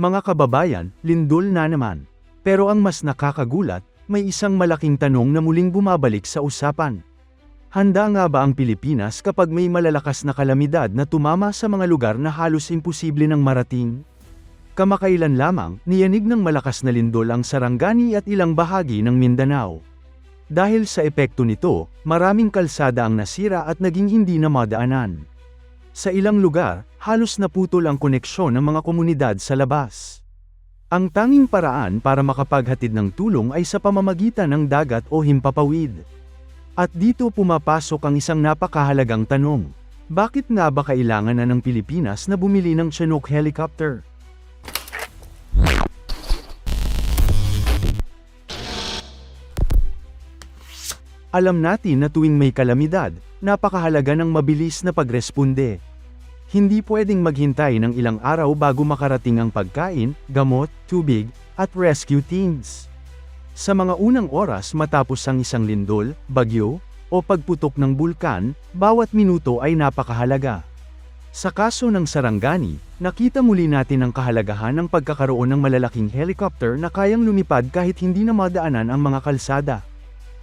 Mga kababayan, lindol na naman. Pero ang mas nakakagulat, may isang malaking tanong na muling bumabalik sa usapan. Handa nga ba ang Pilipinas kapag may malalakas na kalamidad na tumama sa mga lugar na halos imposible nang marating? Kamakailan lamang, niyanig ng malakas na lindol ang Sarangani at ilang bahagi ng Mindanao. Dahil sa epekto nito, maraming kalsada ang nasira at naging hindi na madaanan. Sa ilang lugar, halos naputol ang koneksyon ng mga komunidad sa labas. Ang tanging paraan para makapaghatid ng tulong ay sa pamamagitan ng dagat o himpapawid. At dito pumapasok ang isang napakahalagang tanong. Bakit nga ba kailangan na ng Pilipinas na bumili ng Chinook helicopter? Alam natin na tuwing may kalamidad, napakahalaga ng mabilis na pagresponde. Hindi pwedeng maghintay ng ilang araw bago makarating ang pagkain, gamot, tubig, at rescue teams. Sa mga unang oras matapos ang isang lindol, bagyo, o pagputok ng bulkan, bawat minuto ay napakahalaga. Sa kaso ng Sarangani, nakita muli natin ang kahalagahan ng pagkakaroon ng malalaking helicopter na kayang lumipad kahit hindi na madaanan ang mga kalsada.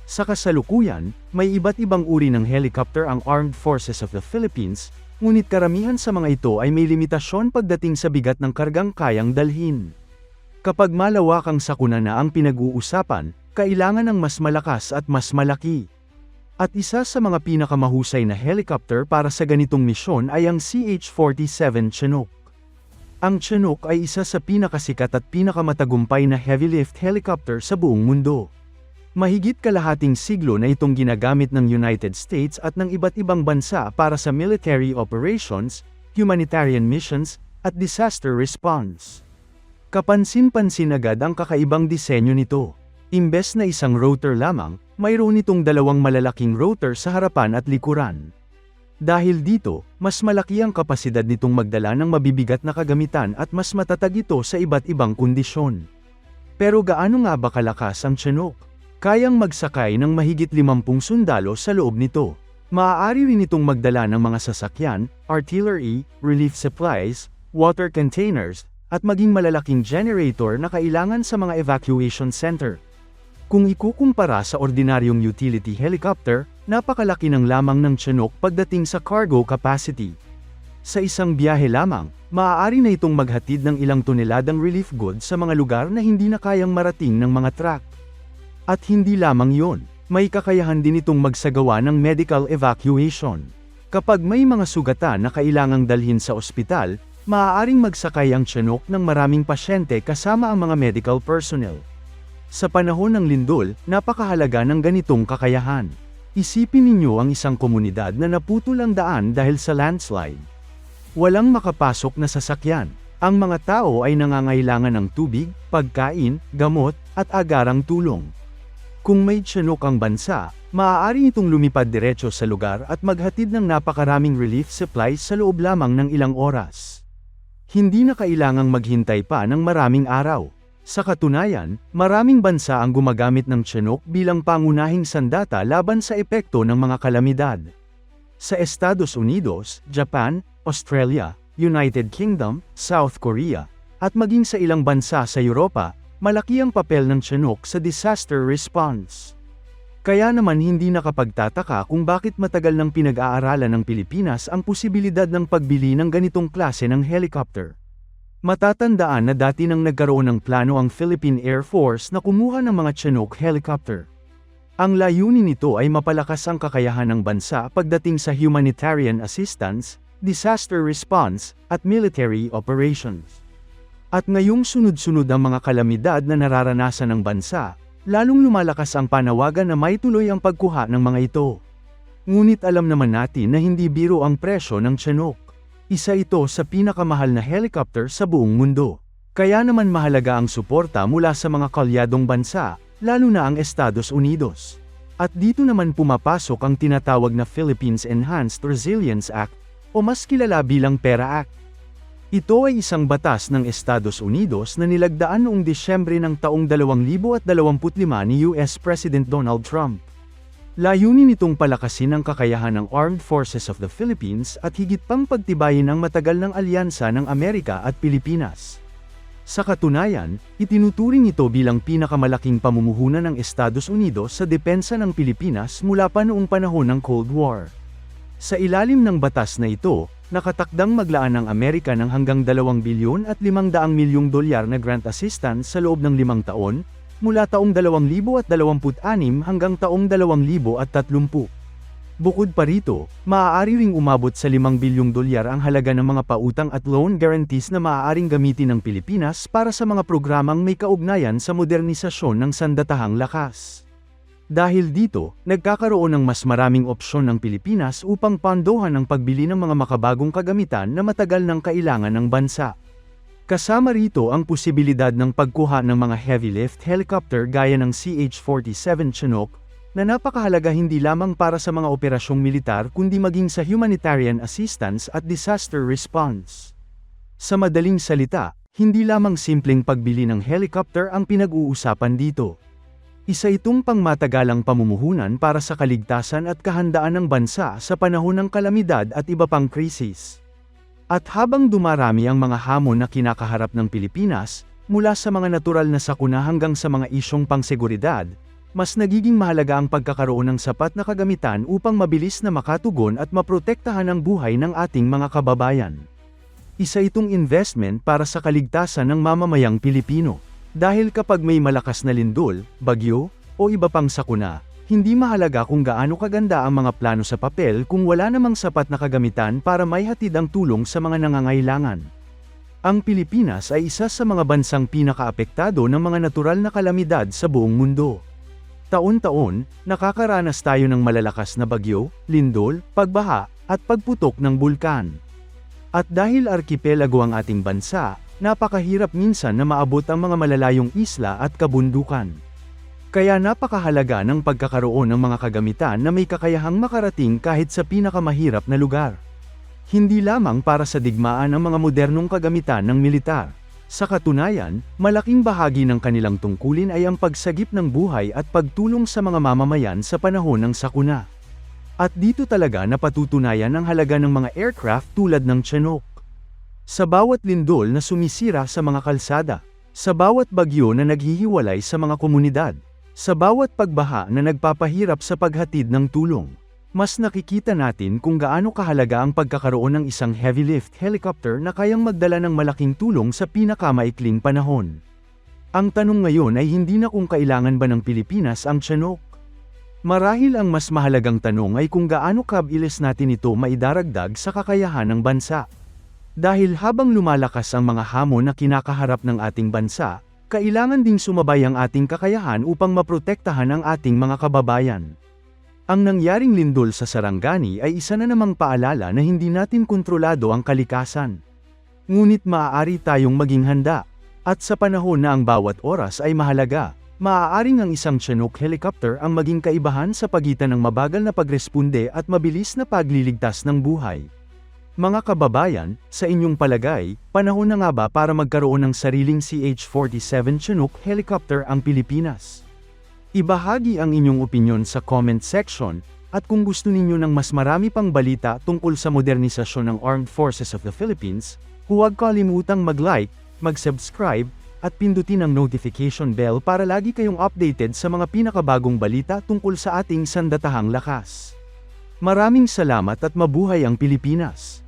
Sa kasalukuyan, may iba't ibang uri ng helicopter ang Armed Forces of the Philippines, ngunit karamihan sa mga ito ay may limitasyon pagdating sa bigat ng kargang kayang dalhin. Kapag malawakang sakuna na ang pinag-uusapan, kailangan ng mas malakas at mas malaki. At isa sa mga pinakamahusay na helicopter para sa ganitong misyon ay ang CH-47 Chinook. Ang Chinook ay isa sa pinakasikat at pinakamatagumpay na heavy-lift helicopter sa buong mundo. Mahigit kalahating siglo na itong ginagamit ng United States at ng iba't ibang bansa para sa military operations, humanitarian missions, at disaster response. Kapansin-pansin agad ang kakaibang disenyo nito. Imbes na isang rotor lamang, mayroon itong dalawang malalaking rotor sa harapan at likuran. Dahil dito, mas malaki ang kapasidad nitong magdala ng mabibigat na kagamitan at mas matatag ito sa iba't ibang kondisyon. Pero gaano nga ba kalakas ang Chinook? Kayang magsakay ng mahigit 50 sundalo sa loob nito. Maaari rin itong magdala ng mga sasakyan, artillery, relief supplies, water containers, at maging malalaking generator na kailangan sa mga evacuation center. Kung ikukumpara sa ordinaryong utility helicopter, napakalaki ng lamang ng Chinook pagdating sa cargo capacity. Sa isang biyahe lamang, maaari na itong maghatid ng ilang toneladang relief goods sa mga lugar na hindi na kayang marating ng mga truck. At hindi lamang yon, may kakayahan din itong magsagawa ng medical evacuation. Kapag may mga sugatan na kailangang dalhin sa ospital, maaaring magsakay ang Chinook ng maraming pasyente kasama ang mga medical personnel. Sa panahon ng lindol, napakahalaga ng ganitong kakayahan. Isipin ninyo ang isang komunidad na naputol ang daan dahil sa landslide. Walang makapasok na sasakyan. Ang mga tao ay nangangailangan ng tubig, pagkain, gamot, at agarang tulong. Kung may Chinook ang bansa, maaari itong lumipad diretso sa lugar at maghatid ng napakaraming relief supplies sa loob lamang ng ilang oras. Hindi na kailangang maghintay pa ng maraming araw. Sa katunayan, maraming bansa ang gumagamit ng Chinook bilang pangunahing sandata laban sa epekto ng mga kalamidad. Sa Estados Unidos, Japan, Australia, United Kingdom, South Korea, at maging sa ilang bansa sa Europa, malaki ang papel ng Chinook sa disaster response. Kaya naman hindi nakapagtataka kung bakit matagal nang pinag-aaralan ng Pilipinas ang posibilidad ng pagbili ng ganitong klase ng helicopter. Matatandaan na dati nang nagkaroon ng plano ang Philippine Air Force na kumuha ng mga Chinook helicopter. Ang layunin nito ay mapalakas ang kakayahan ng bansa pagdating sa humanitarian assistance, disaster response, at military operations. At ngayong sunod-sunod ang mga kalamidad na nararanasan ng bansa, lalong lumalakas ang panawagan na may tuloy ang pagkuha ng mga ito. Ngunit alam naman natin na hindi biro ang presyo ng Chinook. Isa ito sa pinakamahal na helicopter sa buong mundo. Kaya naman mahalaga ang suporta mula sa mga kalyadong bansa, lalo na ang Estados Unidos. At dito naman pumapasok ang tinatawag na Philippines Enhanced Resilience Act, o mas kilala bilang PERA Act. Ito ay isang batas ng Estados Unidos na nilagdaan noong Disyembre ng taong 2025 ni US President Donald Trump. Layunin nitong palakasin ang kakayahan ng Armed Forces of the Philippines at higit pang pagtibayin ang matagal ng alyansa ng Amerika at Pilipinas. Sa katunayan, itinuturing ito bilang pinakamalaking pamumuhunan ng Estados Unidos sa depensa ng Pilipinas mula pa noong panahon ng Cold War. Sa ilalim ng batas na ito, nakatakdang maglaan ng Amerika ng hanggang 2 bilyon at 500 milyong dolyar na grant assistance sa loob ng 5 taon, mula taong 2026 hanggang taong 2030. Bukod pa rito, maaari ring umabot sa 5 bilyong dolyar ang halaga ng mga pautang at loan guarantees na maaaring gamitin ng Pilipinas para sa mga programang may kaugnayan sa modernisasyon ng sandatahang lakas. Dahil dito, nagkakaroon ng mas maraming opsyon ng Pilipinas upang pondohan ang pagbili ng mga makabagong kagamitan na matagal nang kailangan ng bansa. Kasama rito ang posibilidad ng pagkuha ng mga heavy lift helicopter gaya ng CH-47 Chinook, na napakahalaga hindi lamang para sa mga operasyong militar kundi maging sa humanitarian assistance at disaster response. Sa madaling salita, hindi lamang simpleng pagbili ng helicopter ang pinag-uusapan dito. Isa itong pangmatagalang pamumuhunan para sa kaligtasan at kahandaan ng bansa sa panahon ng kalamidad at iba pang krisis. At habang dumarami ang mga hamon na kinakaharap ng Pilipinas, mula sa mga natural na sakuna hanggang sa mga isyong pangseguridad, mas nagiging mahalaga ang pagkakaroon ng sapat na kagamitan upang mabilis na makatugon at maprotektahan ang buhay ng ating mga kababayan. Isa itong investment para sa kaligtasan ng mamamayang Pilipino. Dahil kapag may malakas na lindol, bagyo, o iba pang sakuna, hindi mahalaga kung gaano kaganda ang mga plano sa papel kung wala namang sapat na kagamitan para maihatid ang tulong sa mga nangangailangan. Ang Pilipinas ay isa sa mga bansang pinakaapektado ng mga natural na kalamidad sa buong mundo. Taon-taon, nakakaranas tayo ng malalakas na bagyo, lindol, pagbaha, at pagputok ng bulkan. At dahil arkipelago ang ating bansa, napakahirap minsan na maabot ang mga malalayong isla at kabundukan. Kaya napakahalaga ng pagkakaroon ng mga kagamitan na may kakayahang makarating kahit sa pinakamahirap na lugar. Hindi lamang para sa digmaan ang mga modernong kagamitan ng militar. Sa katunayan, malaking bahagi ng kanilang tungkulin ay ang pagsagip ng buhay at pagtulong sa mga mamamayan sa panahon ng sakuna. At dito talaga napatutunayan ang halaga ng mga aircraft tulad ng Chinook. Sa bawat lindol na sumisira sa mga kalsada, sa bawat bagyo na naghihiwalay sa mga komunidad, sa bawat pagbaha na nagpapahirap sa paghatid ng tulong, mas nakikita natin kung gaano kahalaga ang pagkakaroon ng isang heavy lift helicopter na kayang magdala ng malaking tulong sa pinakamaikling panahon. Ang tanong ngayon ay hindi na kung kailangan ba ng Pilipinas ang Chinook. Marahil ang mas mahalagang tanong ay kung gaano kabilis natin ito maidaragdag sa kakayahan ng bansa. Dahil habang lumalakas ang mga hamon na kinakaharap ng ating bansa, kailangan ding sumabay ang ating kakayahan upang maprotektahan ang ating mga kababayan. Ang nangyaring lindol sa Sarangani ay isa na namang paalala na hindi natin kontrolado ang kalikasan. Ngunit maaari tayong maging handa. At sa panahon na ang bawat oras ay mahalaga, maaaring ang isang Chinook helicopter ang maging kaibahan sa pagitan ng mabagal na pagresponde at mabilis na pagliligtas ng buhay. Mga kababayan, sa inyong palagay, panahon na nga ba para magkaroon ng sariling CH-47 Chinook helicopter ang Pilipinas? Ibahagi ang inyong opinyon sa comment section, at kung gusto ninyo ng mas marami pang balita tungkol sa modernisasyon ng Armed Forces of the Philippines, huwag kalimutang mag-like, mag-subscribe, at pindutin ang notification bell para lagi kayong updated sa mga pinakabagong balita tungkol sa ating sandatahang lakas. Maraming salamat at mabuhay ang Pilipinas!